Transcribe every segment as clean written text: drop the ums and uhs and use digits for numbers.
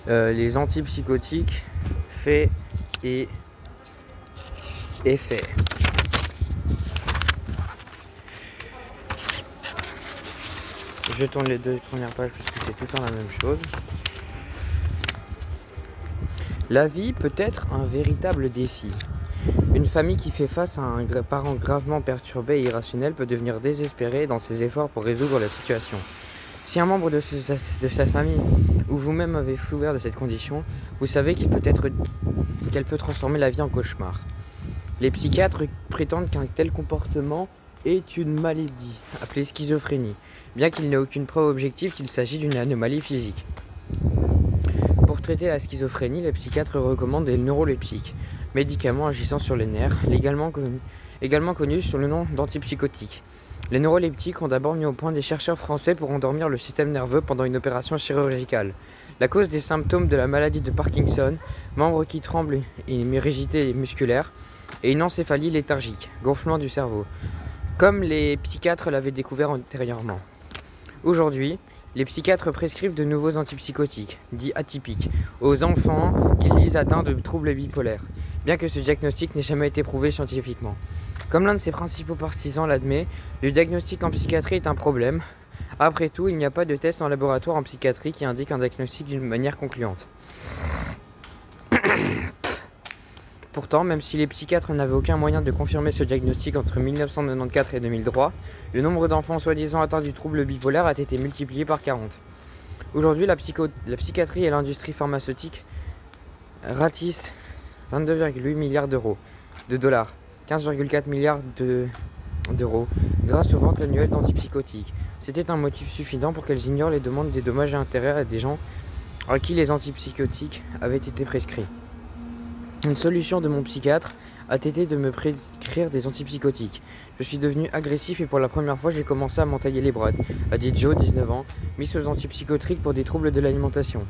les antipsychotiques, faits et effets. Je tourne les deux premières pages parce que c'est tout le temps la même chose. La vie peut être un véritable défi. Une famille qui fait face à un parent gravement perturbé et irrationnel peut devenir désespérée dans ses efforts pour résoudre la situation. Si un membre de sa famille ou vous-même avez souffert de cette condition, vous savez qu'elle peut transformer la vie en cauchemar. Les psychiatres prétendent qu'un tel comportement est une maladie, appelée schizophrénie, bien qu'il n'ait aucune preuve objective qu'il s'agit d'une anomalie physique. Pour traiter la schizophrénie, les psychiatres recommandent des neuroleptiques, médicaments agissant sur les nerfs, également connus sous le nom d'antipsychotiques. Les neuroleptiques ont d'abord mis au point des chercheurs français pour endormir le système nerveux pendant une opération chirurgicale. La cause des symptômes de la maladie de Parkinson, membres qui tremblent et une rigidité musculaire, et une encéphalie léthargique, gonflement du cerveau, comme les psychiatres l'avaient découvert antérieurement. Aujourd'hui, les psychiatres prescrivent de nouveaux antipsychotiques, dits atypiques, aux enfants qu'ils disent atteints de troubles bipolaires, bien que ce diagnostic n'ait jamais été prouvé scientifiquement. Comme l'un de ses principaux partisans l'admet, le diagnostic en psychiatrie est un problème. Après tout, il n'y a pas de test en laboratoire en psychiatrie qui indique un diagnostic d'une manière concluante. Pourtant, même si les psychiatres n'avaient aucun moyen de confirmer ce diagnostic entre 1994 et 2003, le nombre d'enfants soi-disant atteints du trouble bipolaire a été multiplié par 40. Aujourd'hui, la psychiatrie et l'industrie pharmaceutique ratissent 22,8 milliards de dollars, 15,4 milliards d'euros, grâce aux ventes annuelles d'antipsychotiques. C'était un motif suffisant pour qu'elles ignorent les demandes des dommages et intérêts à des gens à qui les antipsychotiques avaient été prescrits. Une solution de mon psychiatre a été de me prescrire des antipsychotiques. Je suis devenu agressif et pour la première fois j'ai commencé à m'entailler les bras, a dit Joe, 19 ans, mis sous antipsychotiques pour des troubles de l'alimentation.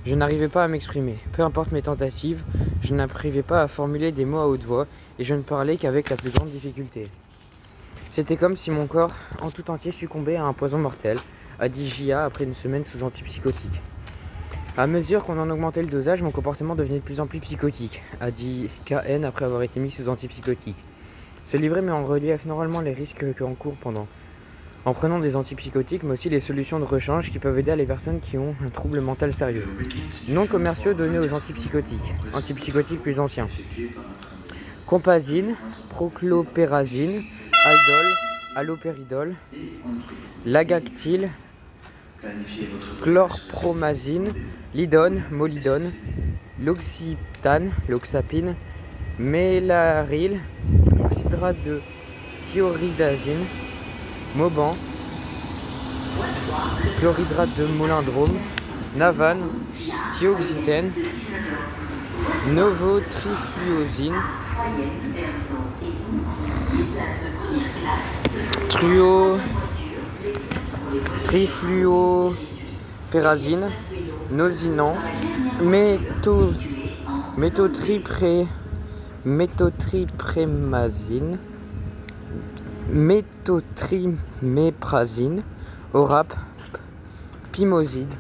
Je n'arrivais pas à m'exprimer, peu importe mes tentatives, je n'arrivais pas à formuler des mots à haute voix et je ne parlais qu'avec la plus grande difficulté. C'était comme si mon corps en tout entier succombait à un poison mortel, a dit J.A. après une semaine sous antipsychotiques. À mesure qu'on en augmentait le dosage, mon comportement devenait de plus en plus psychotique, a dit K.N. après avoir été mis sous antipsychotiques. Ce livret met en relief normalement les risques qu'on court en prenant des antipsychotiques, mais aussi les solutions de rechange qui peuvent aider les personnes qui ont un trouble mental sérieux. Noms commerciaux donnés aux antipsychotiques. Antipsychotiques plus anciens. Compazine, prochlopérazine, aldol, alloperidol, lagactyle, chlorpromazine, lidone, molidone, l'oxyptane, l'oxapine, mélaril, chlorhydrate de thioridazine, Mauban, chlorhydrate de molindrome, Navane, thioxytène, novotrifluosine, trifluopérazine, nosinant, méthotryprémazine, méthotriméprazine, Orap, pimoside,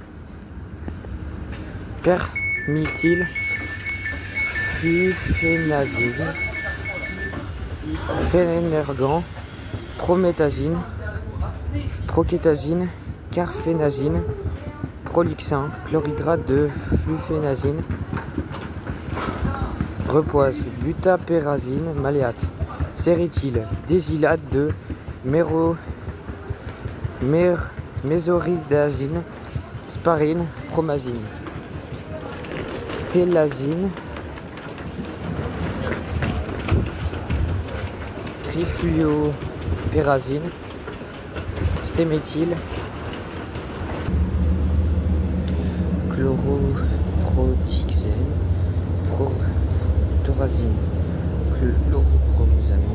perméthyle, fluphénazine, phénergan, prométhazine, prokétazine, carphénazine, prolixin, chlorhydrate de fluphénazine, repoise, butapérazine, maléate, séréthyl, désilate de mésoridazine, sparine, promazine, stélazine, trifluopérazine, stéméthyle, chloroprothixène, thorazine, chlorpromazine,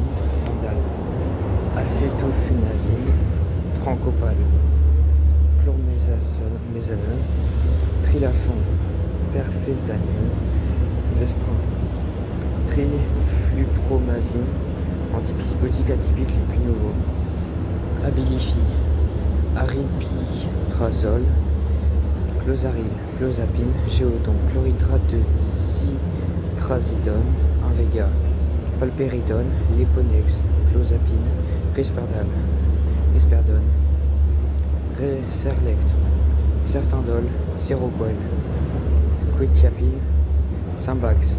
acétophénazine, trancopal, chlormézanone, trilafon, perfézanine, vesprin, triflupromazine, antipsychotiques atypiques les plus nouveaux, Abilify, aripiprazole, clozaril, clozapine, géodon, chlorhydrate de ziprasidone, Invega, palperidone, Leponex, clozapine, risperdal, risperdone, Serlect, Certandol, Seroquel, quetiapine, Simbax,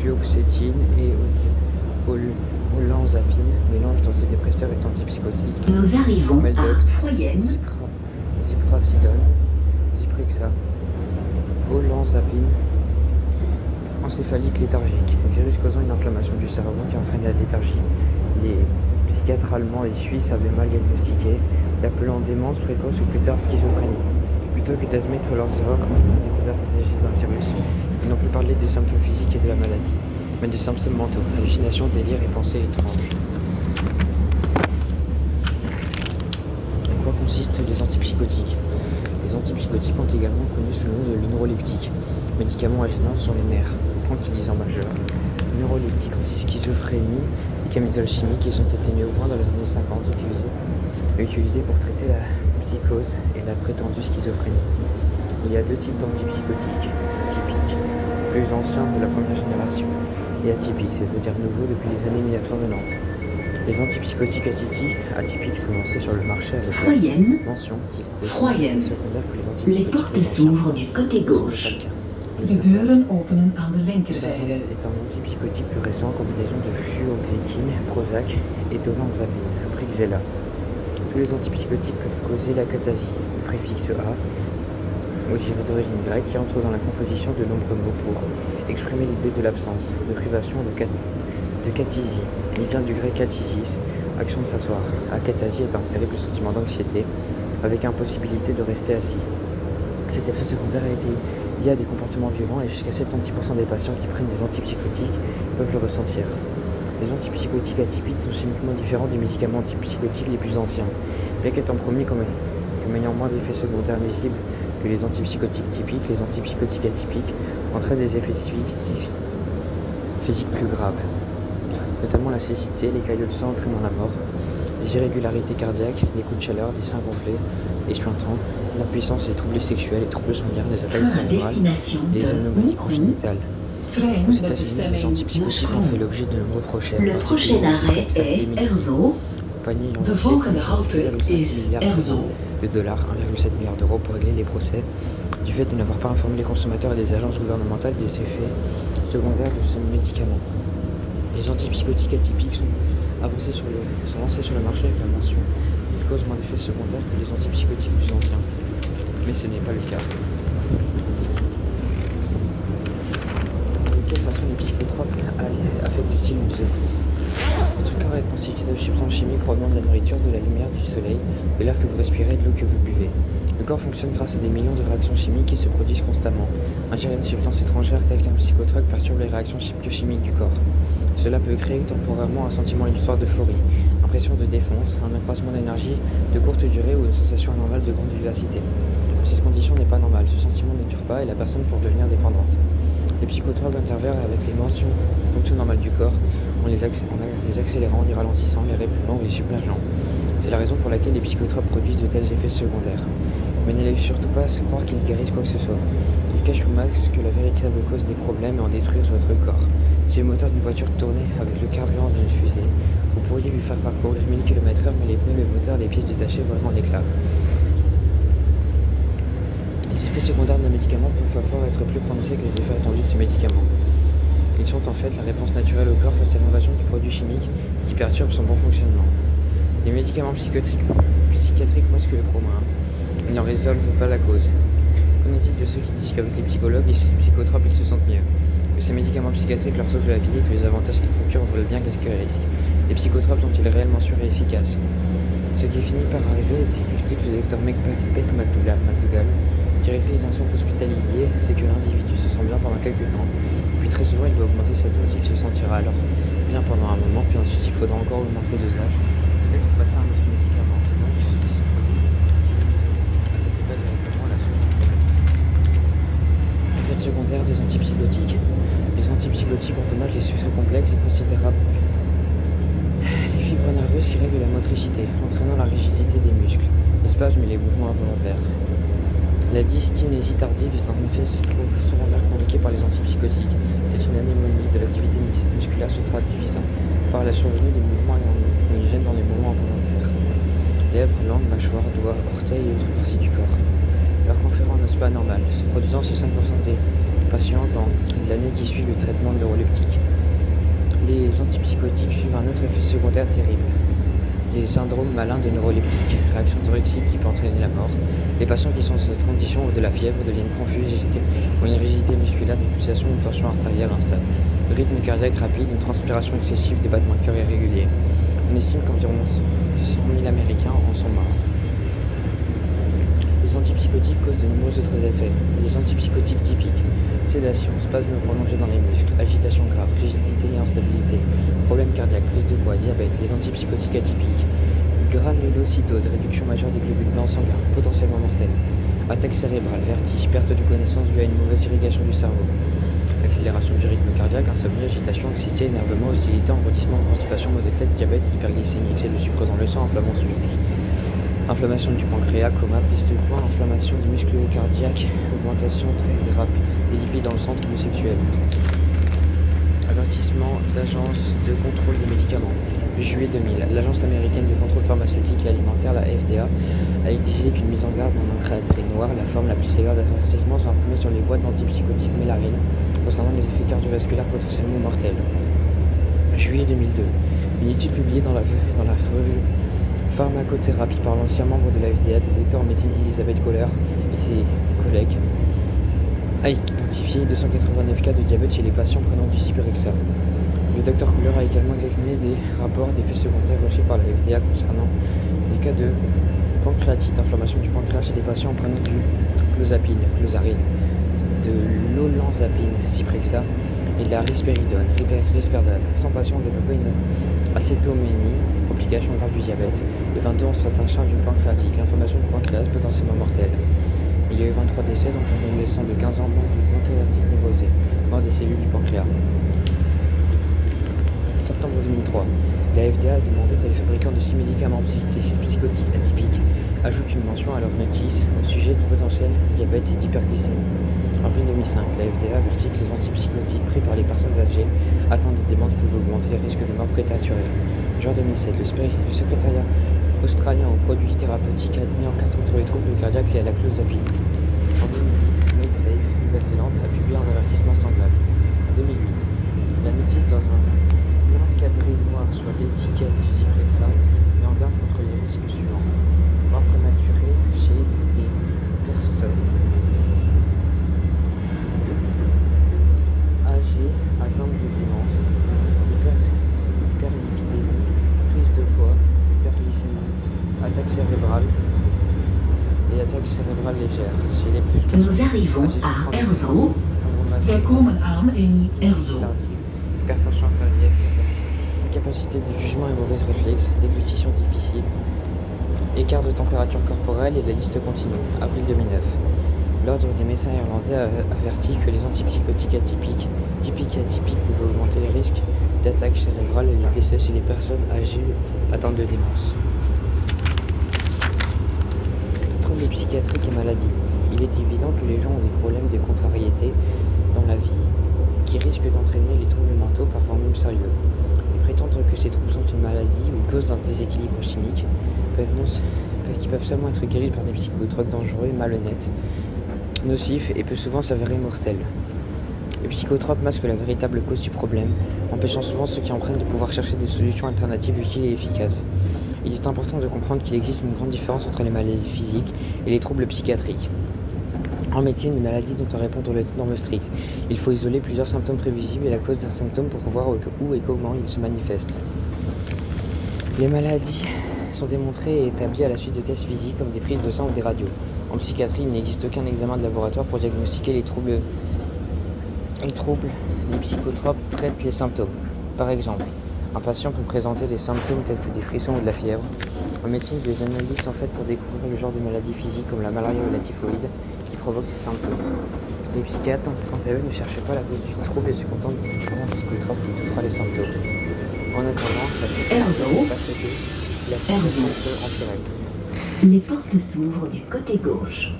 fluoxétine et olanzapine, mélange d'antidépresseurs et d'antipsychotiques. Nous arrivons Meldox, à Troyenne. ziprasidone, Zyprexa, olanzapine, encéphalique léthargique, virus causant une inflammation du cerveau qui entraîne la léthargie. Les psychiatres allemands et suisses avaient mal diagnostiqué, l'appelant démence précoce ou plus tard schizophrénie. Plutôt que d'admettre leurs erreurs quand ils ont découvert qu'il s'agissait d'un virus, ils n'ont plus parlé des symptômes physiques et de la maladie, mais des symptômes mentaux, hallucinations, délires et pensées étranges. En quoi consistent les antipsychotiques? Les antipsychotiques ont également connu sous le nom de neuroleptiques, médicaments agissant sur les nerfs, tranquillisants majeurs. Neuroleptiques anti-schizophrénie et camisoles chimiques, ils ont été mis au point dans les années 50, utilisés pour traiter la psychose et la prétendue schizophrénie. Il y a deux types d'antipsychotiques, typiques, plus anciens de la première génération, et atypiques, c'est-à-dire nouveaux depuis les années 1990. Les antipsychotiques atypiques sont lancés sur le marché avec Troyenne. la mention qu'ils causent Troyenne. secondaire que les Les antipsychotiques portes plus anciens. s'ouvrent du côté Ce n'est gauche. pas le cas. De deuren openen aan de linkerzijde. Darzalex est un antipsychotique plus récent, combinaison de fluoxétine, Prozac et d'olanzapine, Brixella. Tous les antipsychotiques peuvent causer l'acatasie, le préfixe A, d'origine grecque, qui entre dans la composition de nombreux mots pour exprimer l'idée de l'absence, de privation, de katisie. Il vient du grec katisis, action de s'asseoir. Akatasie est un terrible sentiment d'anxiété, avec impossibilité de rester assis. Cet effet secondaire a été lié à des comportements violents et jusqu'à 76% des patients qui prennent des antipsychotiques peuvent le ressentir. Les antipsychotiques atypiques sont chimiquement différents des médicaments antipsychotiques les plus anciens, bien qu'étant promis comme ayant moins d'effets secondaires nuisibles que les antipsychotiques typiques. Les antipsychotiques atypiques entraînent des effets physiques plus graves, notamment la cécité, les caillots de sang entraînant la mort, les irrégularités cardiaques, des coups de chaleur, des seins gonflés et suintants, l'impuissance, les troubles sexuels, les troubles sanguins, les attaques cérébrales, les anomalies congénitales. Trein Aux met États-Unis, les bestemming antipsychotiques ont fait l'objet de nombreux procès. Le prochain arrêt est Erzo. Compagnie ayant De versé volgende halte 1,5 is milliard Erzo. de dollars, 1,7 milliard d'euros pour régler les procès du fait de n'avoir pas informé les consommateurs et les agences gouvernementales des effets secondaires de ce médicament. Les antipsychotiques atypiques sont lancés sur le marché avec la mention qu'ils causent moins d'effets secondaires que les antipsychotiques plus anciens. Mais ce n'est pas le cas. De quelle façon les psychotropes affectent-ils nos yeux? Votre corps est constitué de substances chimiques provenant de la nourriture, de la lumière, du soleil, de l'air que vous respirez et de l'eau que vous buvez. Le corps fonctionne grâce à des millions de réactions chimiques qui se produisent constamment. Ingérer une substance étrangère telle qu'un psychotrope perturbe les réactions biochimiques du corps. Cela peut créer temporairement un sentiment illusoire d'euphorie, impression de défonce, un accroissement d'énergie de courte durée ou une sensation anormale de grande vivacité. Cette condition n'est pas normale, ce sentiment ne dure pas et la personne peut devenir dépendante. Les psychotropes interviennent avec les mentions fonctions normales du corps, en les accélérant, les ralentissant, les réprimant ou les submergeant. C'est la raison pour laquelle les psychotropes produisent de tels effets secondaires. Mais n'allez surtout pas se croire qu'ils guérissent quoi que ce soit. Ils cachent au max la véritable cause des problèmes et en détruisent votre corps. Si le moteur d'une voiture tournait avec le carburant d'une fusée, vous pourriez lui faire parcourir 1000 km/h, mais les pneus, le moteur, les pièces détachées voleraient en éclats. Les effets secondaires d'un médicament peuvent parfois être plus prononcés que les effets attendus de ce médicament. Ils sont en fait la réponse naturelle au corps face à l'invasion du produit chimique qui perturbe son bon fonctionnement. Les médicaments psychiatriques masquent le problème. Ils n'en résolvent pas la cause. Qu'en est-il de ceux qui disent qu'avec les psychologues et les psychotropes ils se sentent mieux? Que ces médicaments psychiatriques leur sauvent la vie et que les avantages qu'ils procurent valent bien quelques risques. Les psychotropes sont-ils réellement sûrs et efficaces? Ce qui finit par arriver, explique le docteur Beck McDougall, directrice d'un centre hospitalier, c'est que l'individu se sent bien pendant quelques temps, puis très souvent il doit augmenter sa dose. Il se sentira alors bien pendant un moment, puis ensuite il faudra encore augmenter le dosage, peut-être passer à un autre médicament. C'est donc ce qui se produit si vous n'attaquez pas directement la source du problème. Effets secondaires des antipsychotiques. Les antipsychotiques endommagent les suceaux complexes et considérables. Les fibres nerveuses qui règlent la motricité, entraînant la rigidité des muscles. Les spasmes et les mouvements involontaires. La dyskinésie tardive est un effet secondaire provoqué par les antipsychotiques. C'est une anémie de l'activité musculaire se traduisant par la survenue des mouvements gêne dans les mouvements involontaires. Lèvres, langue, mâchoire, doigts, orteils et autres parties du corps. Leur conférant un aspect anormal, se produisant chez 5% des patients dans l'année qui suit le traitement neuroleptique. Les antipsychotiques suivent un autre effet secondaire terrible. Les syndromes malins de neuroleptique, réaction thoracique qui peut entraîner la mort. Les patients qui sont dans cette condition ou de la fièvre deviennent confus, agités, ont une rigidité musculaire, des pulsations, une tension artérielle instable, rythme cardiaque rapide, une transpiration excessive, des battements de cœur irréguliers. On estime qu'environ 100 000 Américains en sont morts. Les antipsychotiques causent de nombreux autres effets. Les antipsychotiques typiques: sédation, spasmes prolongés dans les muscles, agitation grave, rigidité et instabilité, problèmes cardiaques, prise de poids, diabète. Les antipsychotiques atypiques: granulocytose, réduction majeure des globules blancs sanguins, potentiellement mortelle, attaque cérébrale, vertige, perte de connaissance due à une mauvaise irrigation du cerveau, accélération du rythme cardiaque, insomnie, agitation, anxiété, énervement, hostilité, engourdissement, constipation, maux de tête, diabète, hyperglycémie, excès de sucre dans le sang, inflammation du pancréas, coma, prise de poids, inflammation du muscle cardiaque, augmentation très rapide des lipides dans le centre sexuel. Avertissement d'agence de contrôle des médicaments. Juillet 2000, l'agence américaine de contrôle pharmaceutique et alimentaire, la FDA, a exigé qu'une mise en garde en encre noire, la forme la plus sévère d'avertissement, soit imprimée sur les boîtes antipsychotiques Melarine, concernant les effets cardiovasculaires potentiellement mortels. Juillet 2002, une étude publiée dans la revue Pharmacothérapie par l'ancien membre de la FDA, de docteur en médecine Elizabeth Kohler et ses collègues, a identifié 289 cas de diabète chez les patients prenant du Ciperexa. Le docteur Kohler a également examiné des rapports d'effets secondaires reçus par la FDA concernant des cas de pancréatite, inflammation du pancréas chez des patients prenant du clozapine, de l'olanzapine, Ciperexa, et de la risperidone, Risperdal. 100 patients ont développé une acétoménie, complication grave du diabète, et 22 ont atteint charge d'une pancréatite, l'inflammation du pancréas potentiellement mortelle. Il y a eu 23 décès, dont un adolescent de 15 ans mort d'une pancréatite névrosée, mort des cellules du pancréas. Septembre 2003, la FDA a demandé que les fabricants de 6 médicaments psychotiques atypiques ajoutent une mention à leur notice au sujet du potentiel diabète et d'hyperglycémie. En avril 2005, la FDA avertit que les antipsychotiques pris par les personnes âgées atteintes de démence peuvent augmenter les risques de mort prématurée. Juin 2007, le secrétariat australien aux produits thérapeutiques a mis en garde contre les troubles cardiaques liés à la clozapine. En 2008, MedSafe, Nouvelle-Zélande, a publié un avertissement semblable. En 2008, la notice dans un encadré noir sur l'étiquette du Ciperexa met en garde contre les risques suivants: mort prématurée chez les personnes âgées atteintes de démence, hyperlipidémie, prise de poids, hyperglycémie, attaque cérébrale et attaque cérébrale légère chez les plus Nous arrivons à Erzo. Wij komen aan in Erzo. Hypertension artérielle, incapacité de jugement et mauvais réflexes, déglutition difficile, écart de température corporelle et la liste continue. Avril 2009. L'Ordre des médecins irlandais a averti que les antipsychotiques typiques et atypiques pouvaient augmenter les risques d'attaque cérébrale et de décès chez les personnes âgées atteintes de démence. Troubles psychiatriques et maladies. Il est évident que les gens ont des problèmes de contrariété dans la vie qui risquent d'entraîner les troubles mentaux, parfois même sérieux. Mais prétendre que ces troubles sont une maladie ou une cause d'un déséquilibre chimique qui peuvent seulement être guéris par des psychotropes dangereux et malhonnêtes, nocifs et peut souvent s'avérer mortels. Les psychotropes masquent la véritable cause du problème, empêchant souvent ceux qui en prennent de pouvoir chercher des solutions alternatives utiles et efficaces. Il est important de comprendre qu'il existe une grande différence entre les maladies physiques et les troubles psychiatriques. En médecine, une maladie doit répondre aux normes strictes. Il faut isoler plusieurs symptômes prévisibles et la cause d'un symptôme pour voir où et comment il se manifeste. Les maladies sont démontrées et établies à la suite de tests physiques comme des prises de sang ou des radios. En psychiatrie, il n'existe aucun examen de laboratoire pour diagnostiquer les troubles. Les psychotropes traitent les symptômes. Par exemple, un patient peut présenter des symptômes tels que des frissons ou de la fièvre. En médecine, des analyses sont faites pour découvrir le genre de maladies physiques comme la malaria ou la typhoïde qui provoquent ces symptômes. Les psychiatres, quant à eux, ne cherchent pas la cause du trouble et se contentent d'un psychotrope qui étouffera les symptômes. En attendant, la psychiatrie n'est pas traitée, la psychiatrie peut empirer. Les portes s'ouvrent du côté gauche.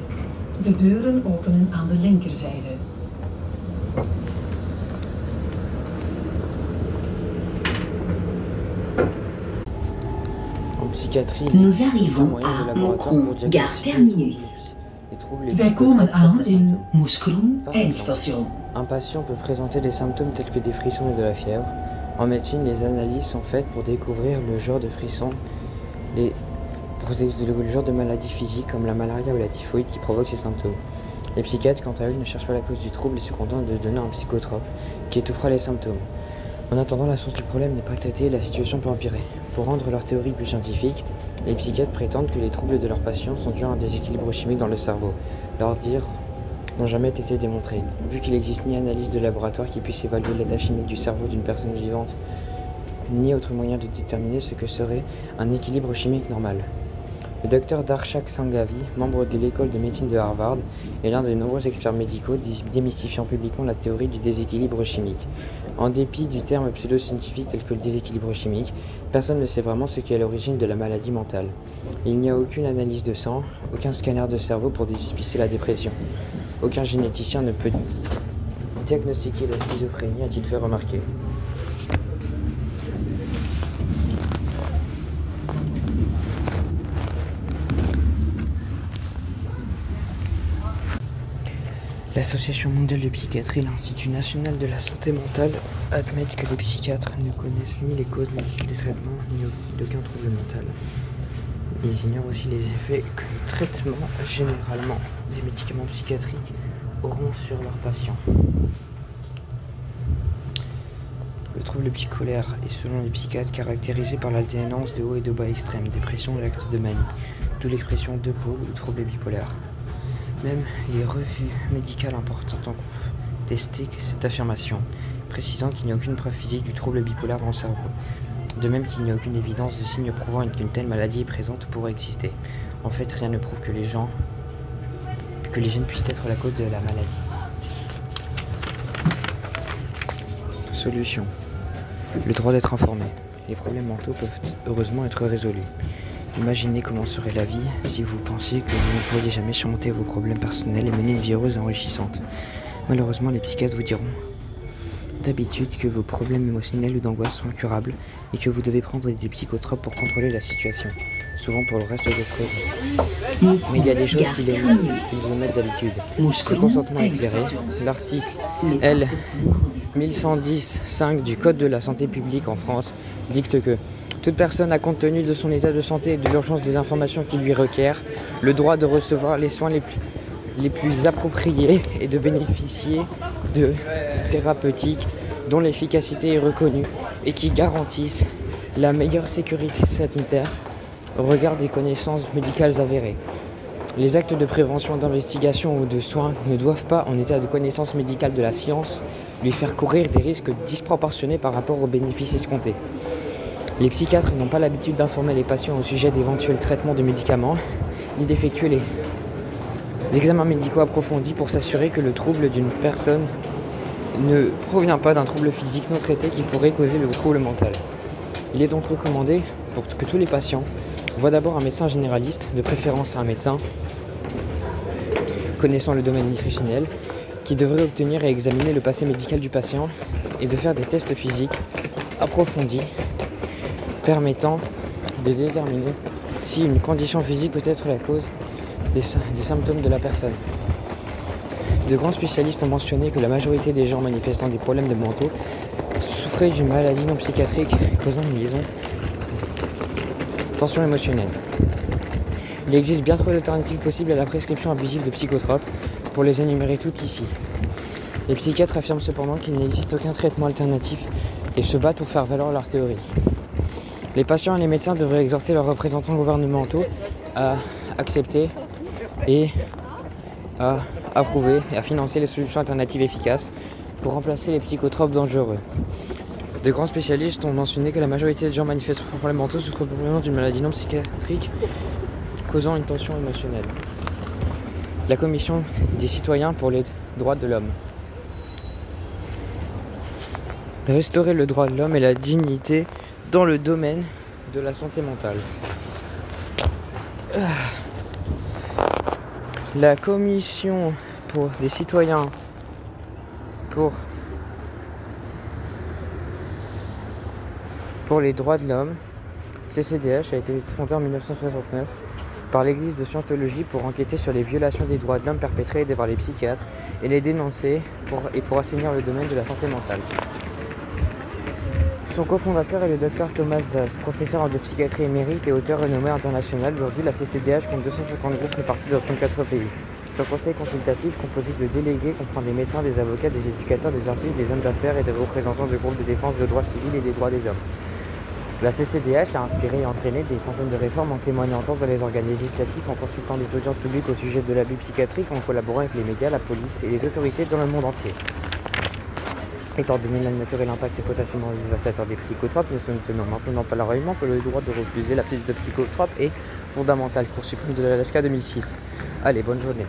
De deuren openen aan de linkerzijde. En psychiatrie, Nous il existe arrivons moyen de à laboratoire Mokro, pour gare diagnostiquer terminus. les troubles et Wij komen aan psychotropiques in symptômes. Moeskroen, Par exemple, eindstation. un patient peut présenter des symptômes tels que des frissons et de la fièvre. En médecine, les analyses sont faites pour découvrir le genre de frissons, le genre de maladies physiques comme la malaria ou la typhoïde qui provoquent ces symptômes. Les psychiatres, quant à eux, ne cherchent pas la cause du trouble et se contentent de donner un psychotrope qui étouffera les symptômes. En attendant, la source du problème n'est pas traitée et la situation peut empirer. Pour rendre leur théorie plus scientifique, les psychiatres prétendent que les troubles de leurs patients sont dus à un déséquilibre chimique dans le cerveau. Leurs dires n'ont jamais été démontrés, vu qu'il n'existe ni analyse de laboratoire qui puisse évaluer l'état chimique du cerveau d'une personne vivante, ni autre moyen de déterminer ce que serait un équilibre chimique normal. Le docteur Darshak Sanghavi, membre de l'école de médecine de Harvard, est l'un des nombreux experts médicaux démystifiant publiquement la théorie du déséquilibre chimique. En dépit du terme pseudo-scientifique tel que le déséquilibre chimique, personne ne sait vraiment ce qui est à l'origine de la maladie mentale. Il n'y a aucune analyse de sang, aucun scanner de cerveau pour dépister la dépression. Aucun généticien ne peut diagnostiquer la schizophrénie, a-t-il fait remarquer. L'Association mondiale de psychiatrie et l'Institut national de la santé mentale admettent que les psychiatres ne connaissent ni les causes des traitements ni d'aucun trouble mental. Ils ignorent aussi les effets que les traitements, généralement des médicaments psychiatriques, auront sur leurs patients. Le trouble bipolaire est, selon les psychiatres, caractérisé par l'alternance de hauts et de bas extrêmes, dépression et actes de manie, d'où l'expression deux pôles ou trouble bipolaire. Même les revues médicales importantes ont contesté cette affirmation, précisant qu'il n'y a aucune preuve physique du trouble bipolaire dans le cerveau. De même qu'il n'y a aucune évidence de signe prouvant qu'une telle maladie est présente ou pourrait exister. En fait, rien ne prouve que les gènes puissent être la cause de la maladie. Solution. Le droit d'être informé. Les problèmes mentaux peuvent heureusement être résolus. Imaginez comment serait la vie si vous pensiez que vous ne pourriez jamais surmonter vos problèmes personnels et mener une vie heureuse et enrichissante. Malheureusement, les psychiatres vous diront d'habitude que vos problèmes émotionnels ou d'angoisse sont incurables et que vous devez prendre des psychotropes pour contrôler la situation, souvent pour le reste de votre vie. Mais il y a des choses qu'ils omettent d'habitude. Le consentement éclairé, l'article L 1110-5 du Code de la santé publique en France dicte que toute personne a, compte tenu de son état de santé et de l'urgence des informations qui lui requièrent, le droit de recevoir les soins les plus appropriés et de bénéficier de thérapeutiques dont l'efficacité est reconnue et qui garantissent la meilleure sécurité sanitaire au regard des connaissances médicales avérées. Les actes de prévention, d'investigation ou de soins ne doivent pas, en état de connaissance médicale de la science, lui faire courir des risques disproportionnés par rapport aux bénéfices escomptés. Les psychiatres n'ont pas l'habitude d'informer les patients au sujet d'éventuels traitements de médicaments, ni d'effectuer les examens médicaux approfondis pour s'assurer que le trouble d'une personne ne provient pas d'un trouble physique non traité qui pourrait causer le trouble mental. Il est donc recommandé pour que tous les patients voient d'abord un médecin généraliste, de préférence un médecin connaissant le domaine nutritionnel, qui devrait obtenir et examiner le passé médical du patient et de faire des tests physiques approfondis permettant de déterminer si une condition physique peut être la cause des symptômes de la personne. De grands spécialistes ont mentionné que la majorité des gens manifestant des problèmes de mentaux souffraient d'une maladie non psychiatrique causant une liaison tension émotionnelle. Il existe bien trop d'alternatives possibles à la prescription abusive de psychotropes pour les énumérer toutes ici. Les psychiatres affirment cependant qu'il n'existe aucun traitement alternatif et se battent pour faire valoir leur théorie. Les patients et les médecins devraient exhorter leurs représentants gouvernementaux à accepter et à approuver et à financer les solutions alternatives efficaces pour remplacer les psychotropes dangereux. De grands spécialistes ont mentionné que la majorité des gens manifestant des problèmes mentaux souffrent probablement d'une maladie non psychiatrique causant une tension émotionnelle. La Commission des citoyens pour les droits de l'homme. Restaurer le droit de l'homme et la dignité dans le domaine de la santé mentale. La commission pour des citoyens pour les droits de l'homme, CCDH, a été fondée en 1969 par l'église de Scientologie pour enquêter sur les violations des droits de l'homme perpétrées par les psychiatres et les dénoncer pour assainir le domaine de la santé mentale. Son cofondateur est le Dr Thomas Szasz, professeur de psychiatrie émérite et auteur renommé international. Aujourd'hui, la CCDH compte 250 groupes répartis dans 34 pays. Son conseil consultatif, composé de délégués, comprend des médecins, des avocats, des éducateurs, des artistes, des hommes d'affaires et des représentants de groupes de défense de droits civils et des droits des hommes. La CCDH a inspiré et entraîné des centaines de réformes en témoignant tant dans les organes législatifs, en consultant des audiences publiques au sujet de l'abus psychiatrique, en collaborant avec les médias, la police et les autorités dans le monde entier. Étant donné la nature et l'impact potentiellement dévastateur des psychotropes, nous ne tenons maintenant pas l'argument que le droit de refuser la prise de psychotropes est fondamental. Cour suprême de l'Alaska 2006. Allez, bonne journée.